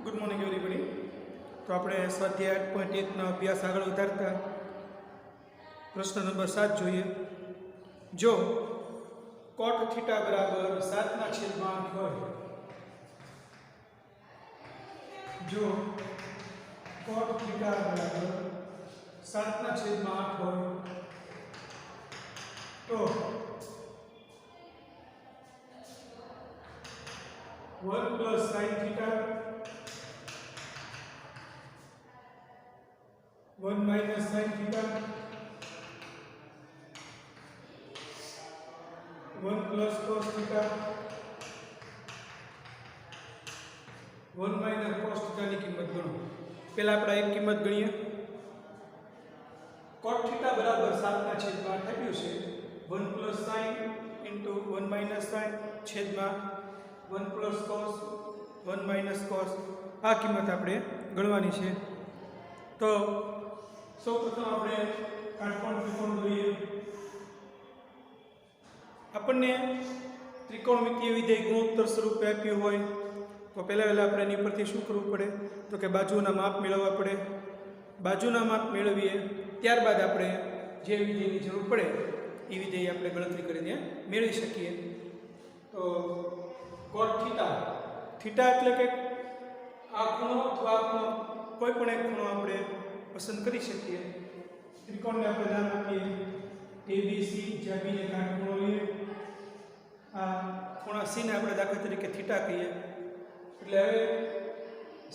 Good morning everybody. तो આપણે સ્વાધ્યાય 8.1 નો અભ્યાસ આગળ વધારતા પ્રશ્ન નંબર 7 જોઈએ। જો cot θ બરાબર 7/8 હોય, જો cot θ બરાબર 7/8 હોય તો 1 + sin θ 1 minus sin theta 1 plus cos theta 1 minus cos theta ની કિંમત ગણો। પહેલા આપણે એક કિંમત ગણીએ। cot theta બરાબર 7/8 આપ્યું છે 1 plus sin into 1 minus sin છેદમાં 1 plus cos 1 minus cos આ કિંમત આપણે ગણવાની છે। તો સૌપ્રથમ આપણે કાટકોણ ત્રિકોણ દોરીએ। આપણને ત્રિકોણમિતીય વિધેય ગુણોત્તર સ્વરૂપે આપ્યું હોય તો પહેલા આપણે એની પરથી શું કરવું પડે તો કે બાજુના માપ મેળવવા પડે। બાજુના માપ મેળવીએ ત્યારબાદ આપણે જે વિધેયની જરૂર પડે એ વિધેય આપણે ગણતરી કરીને મેળવી શકીએ। તો cot θ એટલે કે આ ખૂણો અથવા આ ખૂણો કોઈ પણ એક ખૂણો આપણે પસંદ કરી શકીએ। ત્રિકોણને આપણે નામ આપીએ ABC, જ્યાં B ને કાટખૂણો લઈએ। આ ખૂણા C ને આપણે દાખલા તરીકે થીટા કહીએ। એટલે હવે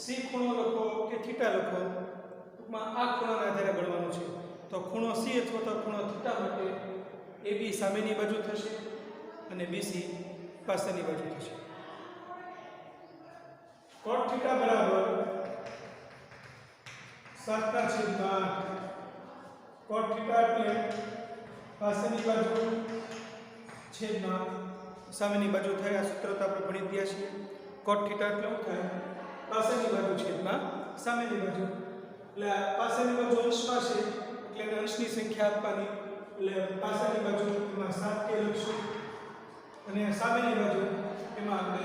C ખૂણો લખો કે થીટા લખો, ટૂંકમાં આ ખૂણાના આધારે ગણવાનું છે। તો ખૂણો C અથવા તો ખૂણો થીટા માટે AB સામેની બાજુ થશે અને BC પાછળની બાજુ થશે। cot θ બરાબર 7/8 cot θ એટલે પાછળની બાજુ છેદમાં સામેની બાજુ થાય। આ સૂત્ર તો આપણે ભણી ગયા છીએ। cot θ એટલે શું થાય? પાછળની બાજુ છેદમાં સામેની બાજુ। એટલે પાછળની બાજુ અંશમાં છે એટલે એને અંશની સંખ્યા આપવાની। એટલે પાછળની બાજુ એમાં 7k લખશું અને સામેની બાજુ એમાં આપણે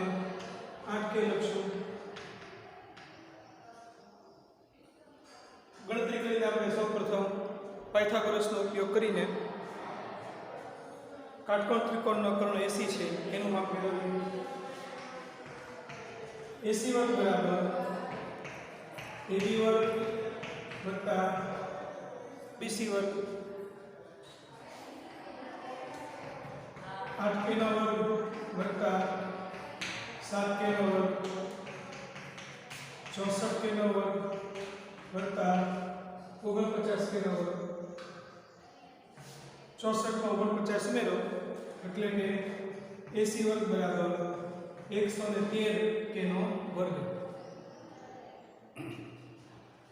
8k લખશું। ગણતરી કરીને આપણે સૌપ્રથમ પાયથાગોરસનો ઉપયોગ કરીને કાટકોણ ત્રિકોણનો કર્ણ AC છે એનું માપ મેળવીએ। AC વર્ગ બરાબર AB વર્ગ વત્તા BC વર્ગ 8k નો વર્ગ વત્તા 7k નો વર્ગ 64k નો વર્ગ વત્તા 49k નો વર્ગ। 64 માં 49 ઉમેરો એટલે કે AC વર્ગ બરાબર 113k નો વર્ગ।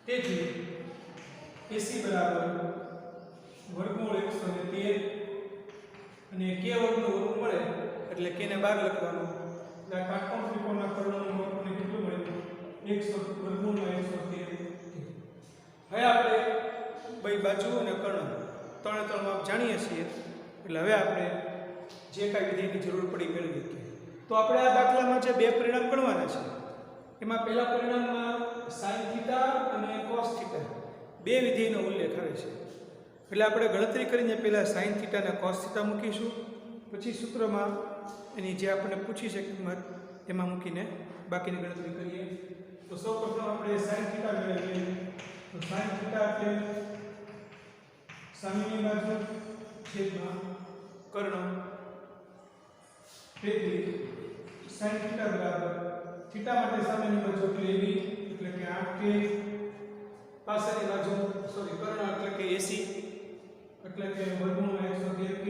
તેથી AC બરાબર વર્ગમૂળ 113 અને k વર્ગનો વર્ગ મળે એટલે k ને 12 લખવાનું। એટલે કાટકોણ ત્રિકોણના કર્ણનું માપ આપણને કેટલું મળ્યું? 100 વર્ગમૂળમાં 113। હવે આપણે બે બાજુ અને કર્ણ ત્રણે માપ જાણીએ છીએ। એટલે હવે આપણે જે કાંઈ વિધેયની જરૂર પડી મેળવી શકીએ। તો આપણે આ દાખલામાં જે બે પરિણામ ગણવાના છે એમાં પહેલા પરિણામમાં sin θ અને cos θ બે વિધેયનો ઉલ્લેખ આવે છે। એટલે આપણે ગણતરી કરીને પહેલા sin θ અને cos θ મૂકીશું, પછી સૂત્રમાં એની જે આપણને પૂછી છે કિંમત એમાં મૂકીને બાકીની ગણતરી કરીએ। તો સૌપ્રથમ આપણે sin θ મેળવીએ। તો sin θ એટલે સામેની બાજુ છેદમાં કર્ણ। તેથી sin θ બરાબર θ માટે સામેની બાજુ એટલે AB એટલે કે 8k, પાછળની બાજુ કર્ણ એટલે કે AC એટલે કે વર્ગમૂળમાં 113k,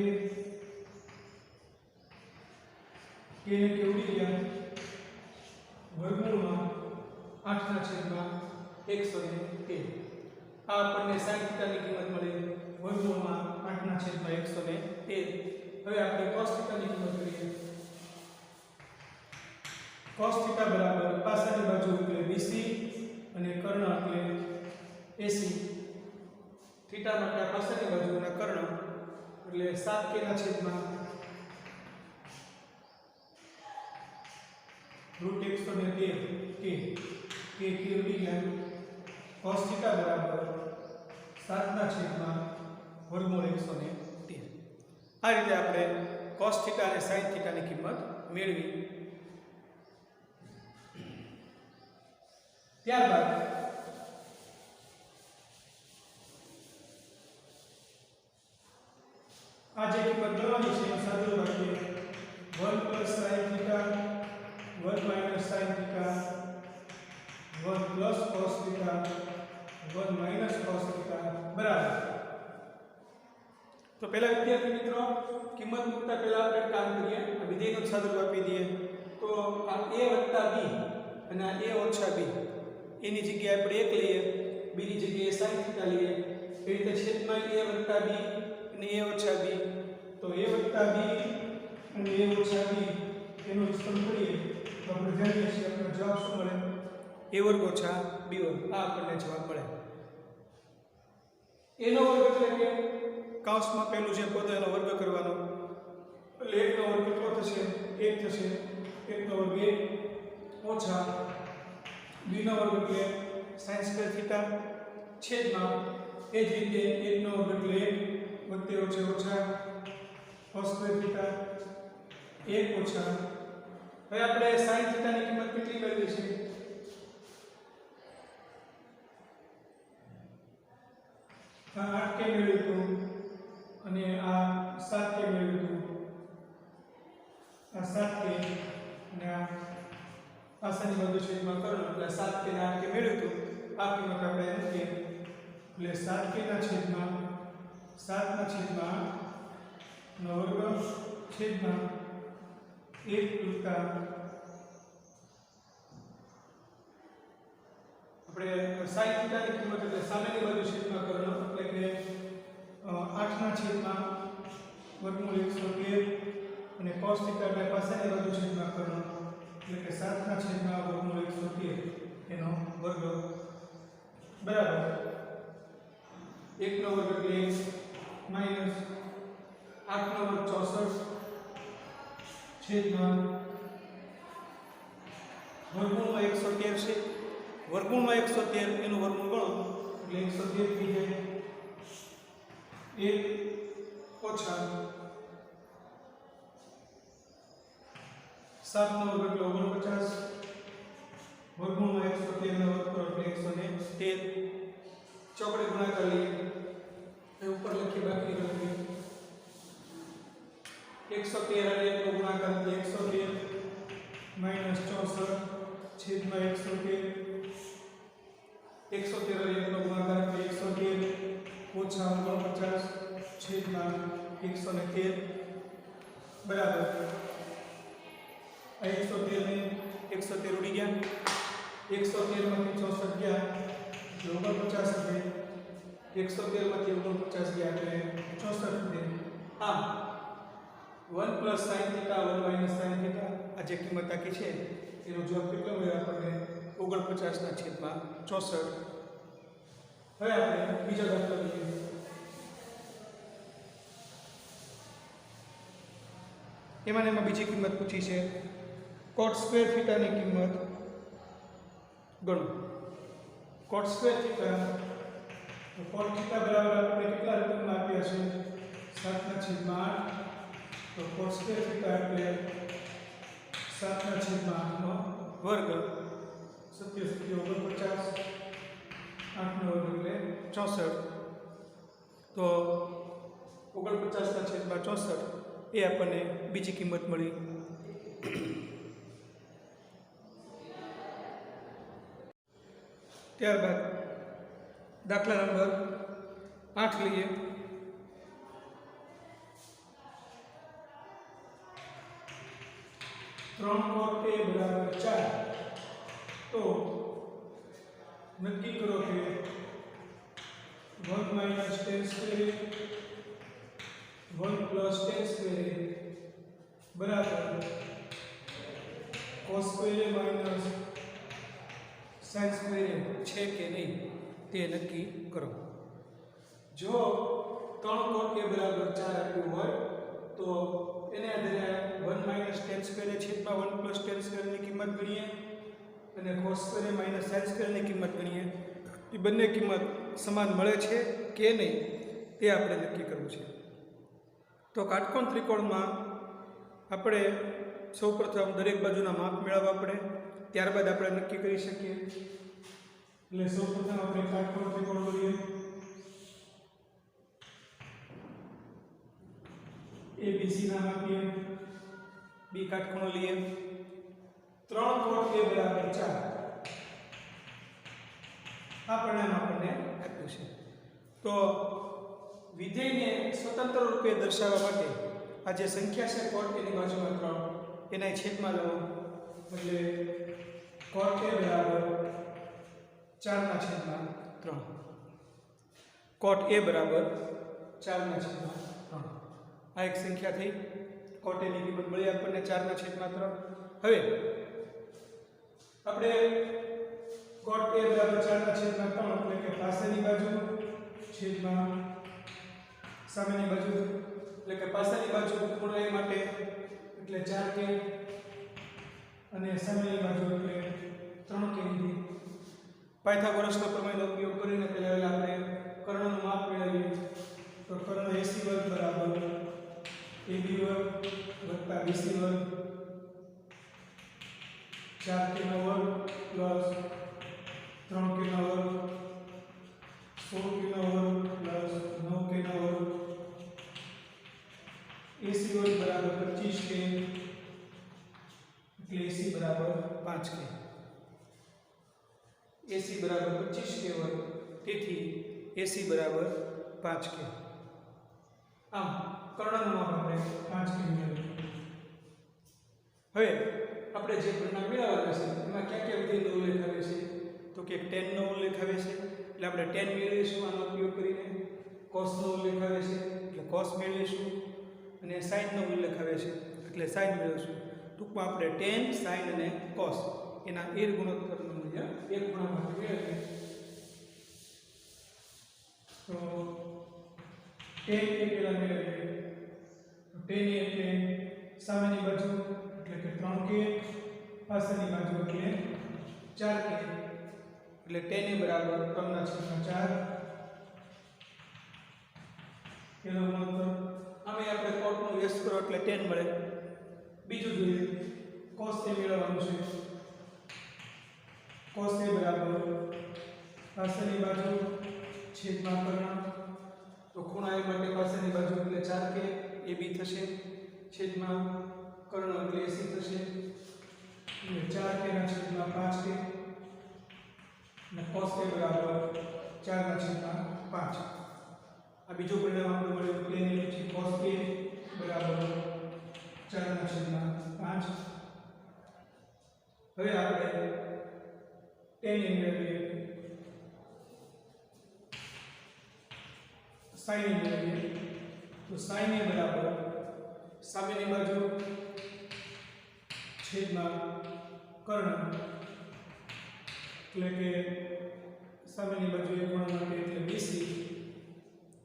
k ને કે ઉડી ગયા વર્ગમૂળમાં 8/113। આ આપણને sin θ ની કિંમત મળી વર્ગમૂળમાં 8/113। હવે આપણે cos θ ની કિંમત કરીએ। cos θ બરાબર પાછળની બાજુ એટલે BC અને કર્ણ એટલે AC। θ માટે પાછળની બાજુના કર્ણ એટલે 7k ના છેદમાં √113k કે ઉડી ગયા cos થીટા બરાબર 7/√113. આ રીતે આપણે cos થીટા અને sin થીટાની કિંમત મેળવી. ત્યારબાદ આ જે કિંમત ગણવાની છે એનું સાદુરૂપ આપીએ 1 + sin theta 1 - sin theta 1 + cos theta 1 - cos theta બરાબર. તો પહેલા વિદ્યાર્થી મિત્રો કિંમત મૂકતા પહેલા આપણે કામ કરીએ. આ વિધેયનું સાદુરૂપ આપી દઈએ. તો આ a + b અને આ a - b એની જગ્યાએ આપણે 1 લઈએ, બીજી જગ્યાએ sin થીટા લઈએ. એ રીતે છેદમાં a + b અને a - b. તો a + b અને a - b એનો વિસ્તરણ કરીએ તો આપણે જાણીએ છીએ આપણને જવાબ શું મળે? a ² - b ². આ આપણને જવાબ મળે. a નો વર્ગ એટલે કે કૌંસમાં પહેલું જે પદ એનો વર્ગ કરવાનો. એટલે 1 નો વર્ગ કેટલો થશે? 1 થશે. 1 નો વર્ગ 1 ઓછા b નો વર્ગ એટલે sin² થીટા છેદમાં એ જ રીતે 1 નો વર્ગ એટલે 1 વત્તે ઓછા cos² થીટા 1 ઓછા. હવે આપણે sin થીટાની કિંમત કેટલી મેળવી છે? આ 8 કે મેળવ્યું અને આ 7 કે મેળવ્યું. આ 7 કે અને આ પાછળની બાજુ છેદમાં કરો એટલે 7 કે ને 8 કે મેળવ્યું. આ કિંમત આપણે મૂકીએ એટલે 7 કે ના છેદમાં 7/8 નો વર્ગ છેદમાં 1 + આપણે sin થીટાની કિંમત એટલે સામેની બાજુ છેદમાં કરવાનો એટલે કે 8/113 અને cos થીટા એટલે પાછળની બાજુ છેદમાં કરવાનો એટલે કે 7/113 એનો વર્ગ બરાબર 1 નો વર્ગ એટલે -8 નો વર્ગ 64 છેદમાં વર્ગમૂળમાં 113 છે. વર્ગમૂળમાં 113 એનું વર્ગમૂળ ગણો એટલે 113 થઈ જાય. 1 ઓછા 7 નો વર્ગ એટલે 49 વર્ગમૂળમાં 113 નો વર્ગ કરો એટલે 113. ચોકડી ગુણાકાર લઈએ એ ઉપર લખી બાકી લખીએ 113 અને 1 નો ગુણાકાર એટલે 113 - 64 છેદમાં 113. 113 અને 1 નો ગુણાકાર એટલે 113 ઓછા 49 છેદમાં 113 બરાબર. આ 113 ને 113 ઉડી ગયા. 113 માંથી 64 ગયા 49 થશે. 113 માંથી 49 ગયા એટલે 64 થશે. આમ 1 + sin થીટા 1 - sin થીટા આ જે કિંમત આખી છે એનો જવાબ કેટલો મળ્યો આપણને? 49/64. હવે આપણે બીજો દાખલો લઈએ. એમાં બીજી કિંમત પૂછી છે cot² થીટાની કિંમત ગણો. cot² થીટા cot થીટા બરાબર આપણે કેટલા રૂપમાં આપ્યા છે? 7/8. તો cot² થીટા એટલે 7/8 નો વર્ગ 77 49 8 નો વર્ગ એટલે 64. તો 49/64 એ આપણને બીજી કિંમત મળી. ત્યારબાદ દાખલા નંબર 8 લઈએ. ત્રણ cot a બરાબર 4. તો નક્કી કરો કે 1 - tan², 1 + tan² બરાબર cos² sin² છે કે નહીં તે નક્કી કરો. જો 3 cot a બરાબર 4 આપ્યું હોય તો એને આધારે 1 - tan² છેદમાં 1 + tan² ની કિંમત ગણીએ. અને cos સ્ક્વેર માઇનસ sin સ્ક્વેરની કિંમત ગણીએ, એ બંને કિંમત સમાન મળે છે કે નહીં તે આપણે નક્કી કરવું છે. તો કાટકોણ ત્રિકોણમાં આપણે સૌપ્રથમ દરેક બાજુના માપ મેળવવા પડે, ત્યારબાદ આપણે નક્કી કરી શકીએ. એટલે સૌપ્રથમ આપણે કાટકોણ ત્રિકોણ દોરીએ. ABC ના માપીએ, બી કાટખૂણો લઈએ. 3 cot A બરાબર 4 આ પરિણામ આપણને આપ્યું છે. તો વિધેયને સ્વતંત્ર રૂપે દર્શાવવા માટે આ જે સંખ્યા છે cot A ની બાજુમાં 3 એના છેદમાં લો, એટલે cot A બરાબર 4/3. cot A બરાબર 4/3. આ એક સંખ્યા થઈ. cot A ની કિંમત મળી આપણને 4/3. હવે આપણે cot A બરાબર 4/3 એટલે કે પાસેની બાજુ છેદમાં સામેની બાજુ, એટલે કે પાસેની બાજુ ખૂણો A માટે એટલે 4k અને સામેની બાજુ એટલે 3k લીધી. પાયથાગોરસના પ્રમેયનો ઉપયોગ કરીને પહેલા આપણે કર્ણનું માપ મેળવીએ. તો કર્ણ AC વર્ગ બરાબર AB વર્ગ વત્તા BC વર્ગ 4k નો વર્ગ પ્લસ 3k નો વર્ગ 16k નો વર્ગ પ્લસ 9k નો વર્ગ. AC વર્ગ બરાબર 25k એટલે AC બરાબર 5k. AC બરાબર 25k વર્ગ, તેથી AC બરાબર 5k. આમ કર્ણનું માપ આપણે 5k મેળવ્યું. હવે આપણે જે પરિણામ મેળવવાના છે એમાં ક્યાં ક્યાં વિધેયનો ઉલ્લેખ આવે છે? તો કે tan નો ઉલ્લેખ આવે છે, એટલે આપણે tan મેળવીશું આનો ઉપયોગ કરીને. cos નો ઉલ્લેખ આવે છે એટલે cos મેળવીશું, અને sin નો ઉલ્લેખ આવે છે એટલે sin મેળવીશું. ટૂંકમાં આપણે tan, sin અને cos એના એર ગુણોત્તરનું મૂલ્ય એક ખૂણા માટે મેળવીએ. તો tan એ પહેલા મેળવીએ. તો tan એટલે સામેની બાજુ એટલે કે 3k, પાછળની બાજુ એટલે 4k, એટલે tan એ બરાબર 3/4 એનો ગુણોત્તર. આમે આપણે cot નો વ્યસ્ત કરો એટલે tan મળે. બીજું જોઈએ cos A મેળવવાનું છે. cos A બરાબર પાછળની બાજુ છેદમાં કર્ણ, તો ખૂણા A માટે પાછળની બાજુ એટલે 4k AB થશે, છેદમાં કર્ણ એટલે AC થશે, એટલે 4k ના છેદમાં 5k, અને cos A બરાબર 4/5. આ બીજું પરિણામ આપણે મળ્યું tan એ પછી cos A બરાબર 4/5. હવે આપણે tan એ મેળવીએ, sin એ મેળવીએ. તો sin એ બરાબર સામેની બાજુ છેદમાં કર્ણ, એટલે કે સામેની બાજુ એક ખૂણા માટે એટલે BC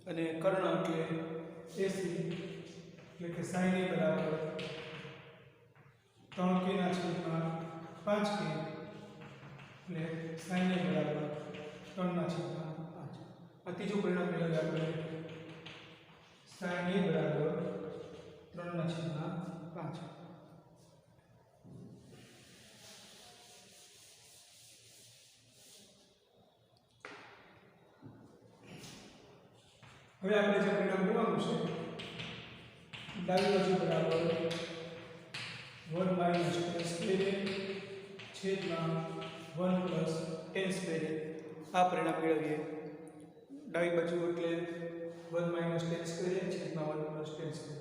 અને કર્ણ એટલે AC, એટલે કે sin A બરાબર 3k ના છેદમાં 5k, એટલે sin A બરાબર 3/5. આ ત્રીજું પરિણામ મેળવીએ આપણે. sin A બરાબર 3/5. હવે આપણે જે પરિણામ મેળવવાનું છે, ડાબી બાજુ બરાબર 1 - tan સ્ક્વેર છેદમાં 1 + tan સ્ક્વેર. આ પરિણામ મેળવીએ. ડાબી બાજુ એટલે 1 - tan સ્ક્વેર છેદમાં 1 + tan સ્ક્વેર.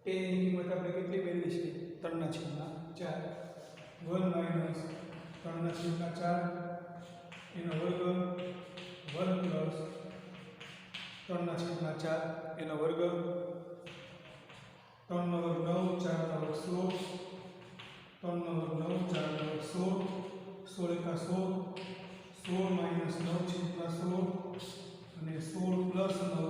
tan ની કિંમત આપણે કેટલી મેળવી છે? 3/4. 1 - 3/4 એનો વર્ગ 1 + 3/4 એનો વર્ગ, 3 નો વર્ગ 9, 4 નો વર્ગ 16, 3 નો વર્ગ 9, 4 નો વર્ગ 16, 16 × 16, 16 - 9/16 અને 16 + 9/16.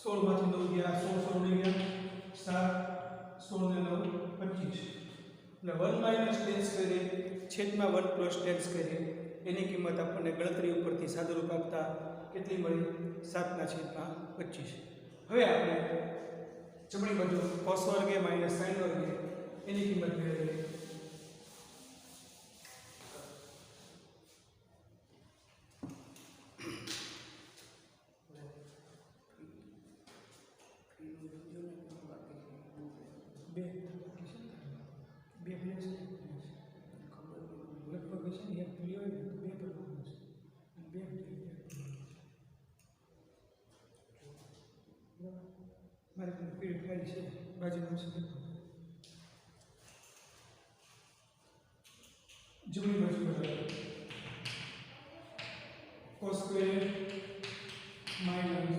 16 માંથી 9 ગયા 16 16 ગયા 7 16 ને 9 25 એટલે 1 માઇનસ ટેન સ્ક્વેર છેદમાં 1 પ્લસ ટેન સ્ક્વેર એની કિંમત આપણને ગણતરી ઉપરથી સાદુરૂપ આપતા કેટલી મળી 7/25. હવે આપણે જમણી બાજુ cos વર્ગે માઇનસ sin વર્ગે એની કિંમત મેળવીએ. મારે પીરિયડ ખાલી છે બાજુમાં છે જમણી બાજુ cos square minus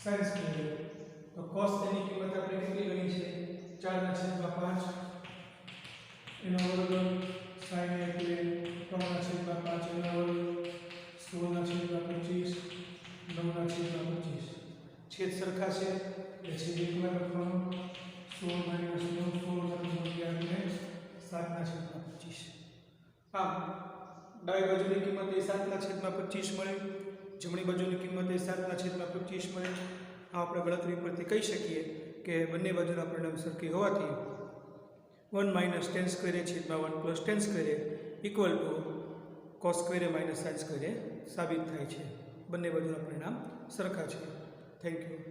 sin square. તો cos એની કિંમત આપણે કેટલી ગણી છે 4/5 એનો વર્ગ sin એટલે 3/5 એનો વર્ગ 16/25 9/25 છેદ સરખા છે એટલે છેદ એકવાર લખવાનું 16 - 9 7/25. આમ ડાબી બાજુની કિંમત એ 7/25 મળે, જમણી બાજુની કિંમત એ 7/25 મળે. આ આપણે ગણતરી પરથી કહી શકીએ કે બંને બાજુના પરિણામ સરખી હોવાથી 1 માઇનસ ટેન સ્ક્વેર છેદમાં 1 plus ten square equal to cos square minus sin square સાબિત થાય છે. બંને બાજુના પરિણામ સરખા છે. Thank you.